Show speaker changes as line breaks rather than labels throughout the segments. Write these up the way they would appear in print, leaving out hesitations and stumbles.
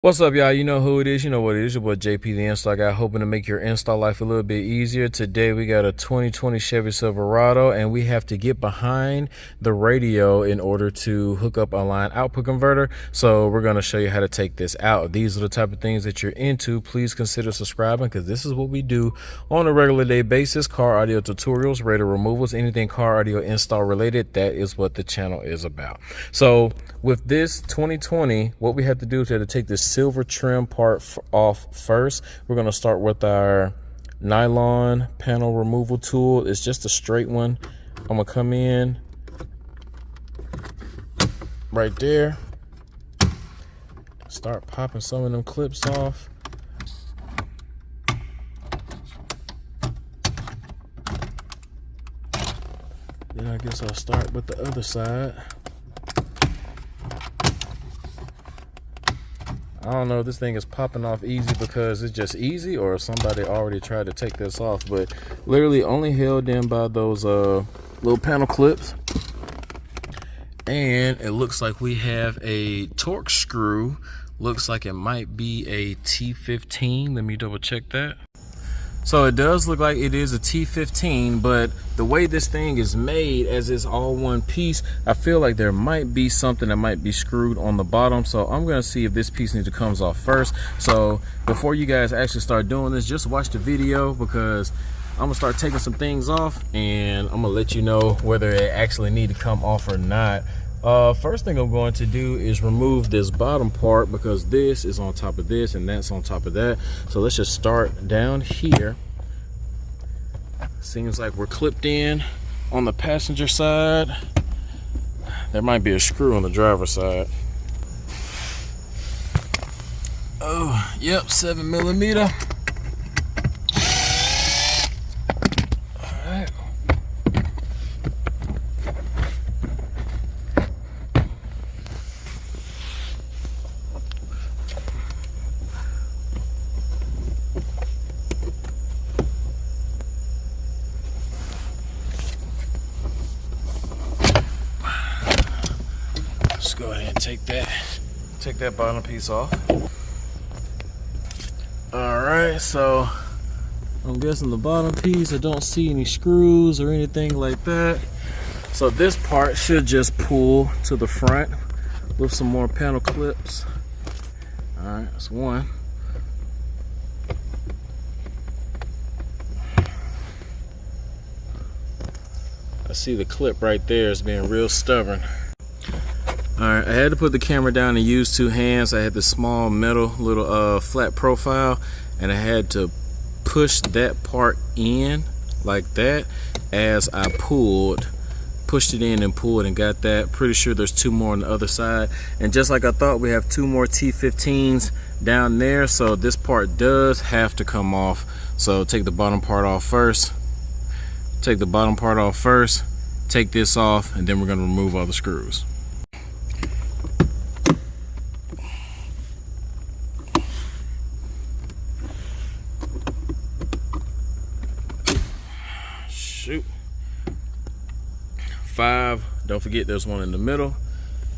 What's up, y'all? You know who it is. You know what it is. Your boy JP the Install Guy, hoping to make your install life a little bit easier. Today we got a 2020 Chevy Silverado, and we have to get behind the radio in order to hook up a line output converter. So we're going to show you how to take this out. If these are the type of things that you're into, please consider subscribing, because this is what we do on a regular day basis. Car audio tutorials, radio removals, anything car audio install related. That is what the channel is about. So with this 2020, what we have to do is we have to take this silver trim part off first. We're going to start with our nylon panel removal tool. It's just a straight one. I'm going to come in right there, start popping some of them clips off. Then I guess I'll start with the other side. I don't know if this thing is popping off easy because it's just easy, or if somebody already tried to take this off, but literally only held in by those little panel clips. And it looks like we have a torque screw. Looks like it might be a T15. Let me double check that. So it does look like it is a T15, but the way this thing is made, as it's all one piece, I feel like there might be something that might be screwed on the bottom. So I'm gonna see if this piece needs to come off first. So before you guys actually start doing this, just watch the video, because I'm gonna start taking some things off and I'm gonna let you know whether it actually need to come off or not. First thing I'm going to do is remove this bottom part, because this is on top of this and that's on top of that. So let's just start down here. Seems like we're clipped in on the passenger side. There might be a screw on the driver's side. Oh, yep, 7mm. Go ahead and take that bottom piece off. All right, so I'm guessing the bottom piece, I don't see any screws or anything like that. So this part should just pull to the front with some more panel clips. All right, that's one. I see the clip right there is being real stubborn. All right, I had to put the camera down and use two hands. I had the small metal little flat profile, and I had to push that part in like that as I pushed it in and pulled and got that. Pretty sure there's two more on the other side. And just like I thought, we have two more T15s down there. So this part does have to come off. So take the bottom part off first. Take the bottom part off first. Take this off, and then we're gonna remove all the screws. Shoot. 5. Don't forget there's one in the middle.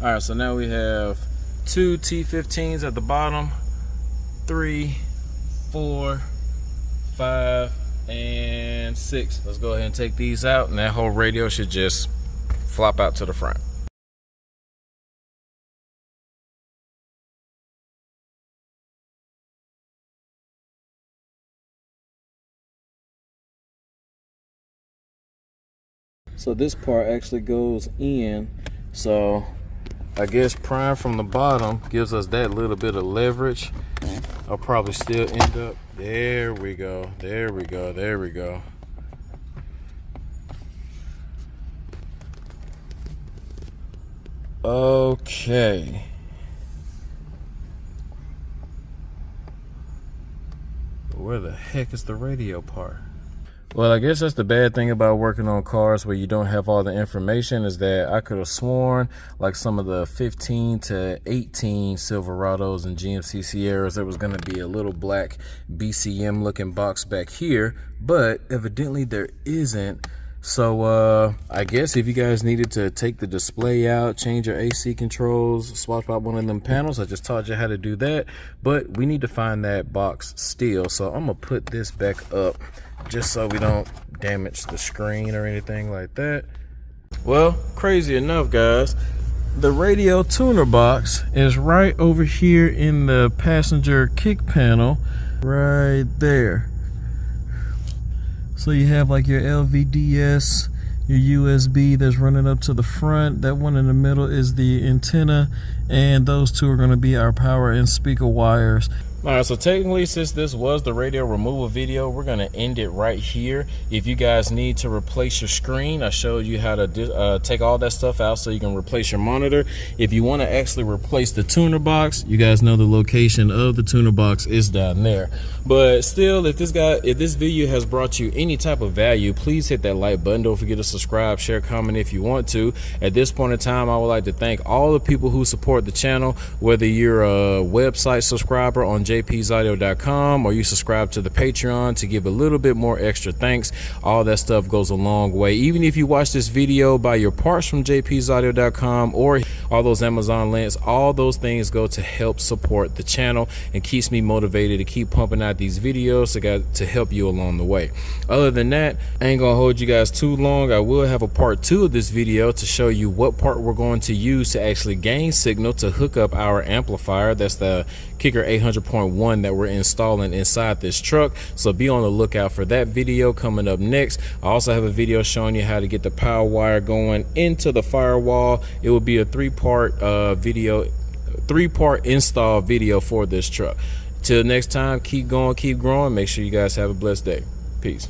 All right, so now we have two T15s at the bottom. 3, 4, 5, and 6. Let's go ahead and take these out, and that whole radio should just flop out to the front. So this part actually goes in, so I guess prime from the bottom gives us that little bit of leverage. I'll probably still end up, there we go, there we go, there we go. Okay. Where the heck is the radio part? Well, I guess that's the bad thing about working on cars where you don't have all the information, is that I could have sworn like some of the 15 to 18 Silverados and GMC Sierras, there was going to be a little black BCM looking box back here, but evidently there isn't. So I guess if you guys needed to take the display out, change your AC controls, swap out one of them panels, I just taught you how to do that. But we need to find that box still, so I'm gonna put this back up just so we don't damage the screen or anything like that. Well, crazy enough, guys, the radio tuner box is right over here in the passenger kick panel, right there. So you have like your LVDS, your USB that's running up to the front. That one in the middle is the antenna, and those two are going to be our power and speaker wires. All right, so technically, since this was the radio removal video, we're going to end it right here. If you guys need to replace your screen, I showed you how to take all that stuff out so you can replace your monitor. If you want to actually replace the tuner box, you guys know the location of the tuner box is down there. But still, if this video has brought you any type of value, please hit that like button. Don't forget to subscribe, share, comment if you want to. At this point in time, I would like to thank all the people who support the channel, whether you're a website subscriber on JPtheinstallguy.com or you subscribe to the Patreon to give a little bit more extra thanks. All that stuff goes a long way. Even if you watch this video, buy your parts from JPtheinstallguy.com or all those Amazon links, all those things go to help support the channel and keeps me motivated to keep pumping out these videos to help you along the way. Other than that, I ain't gonna hold you guys too long. I will have a part 2 of this video to show you what part we're going to use to actually gain signal to hook up our amplifier. That's the Kicker 800.1 that we're installing inside this truck. So be on the lookout for that video coming up next. I also have a video showing you how to get the power wire going into the firewall. It will be a three-part install video for this truck. Till next time, keep going, keep growing. Make sure you guys have a blessed day. Peace.